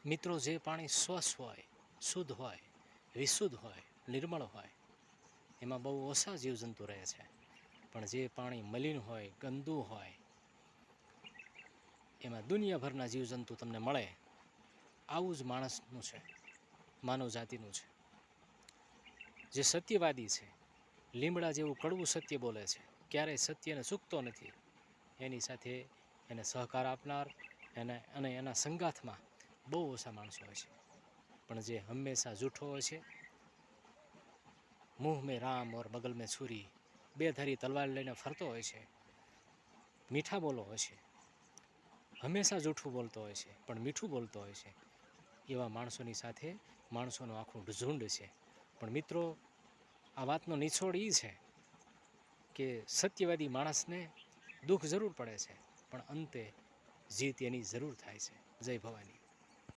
મિત્રો, જે પાણી સ્વચ્છ હોય, શુદ્ધ હોય, વિશુદ્ધ હોય, નિર્મળ હોય, એમાં બહુ ઓછા જીવજંતુ રહે છે. પણ જે પાણી મલિન હોય, ગંદુ હોય, એમાં દુનિયાભરના જીવજંતુ તમને મળે. આવું જ માણસનું છે, માનવ જાતિનું છે. જે સત્યવાદી છે, લીમડા જેવું કડવું સત્ય બોલે છે, ક્યારેય સત્યને ચૂકતો નથી, એની સાથે એને સહકાર આપનાર અને એના સંગાથમાં બહુ ઓછા માણસો હોય છે. પણ જે હંમેશા જૂઠો હોય છે, મુંહ મેં રામ ઓર બગલ મેં છુરી, બે ધારી તલવાર લઈને ફરતો હોય છે, મીઠા બોલો હોય છે, હંમેશા જૂઠું બોલતો હોય છે પણ મીઠું બોલતો હોય છે, એવા માણસોની સાથે માણસોનું આખું ઝુંડ છે. પણ મિત્રો, આ વાતનો નિચોડ એ છે કે સત્યવાદી માણસને દુઃખ જરૂર પડે છે, પણ અંતે જીત એની જરૂર થાય છે. જય ભવાની.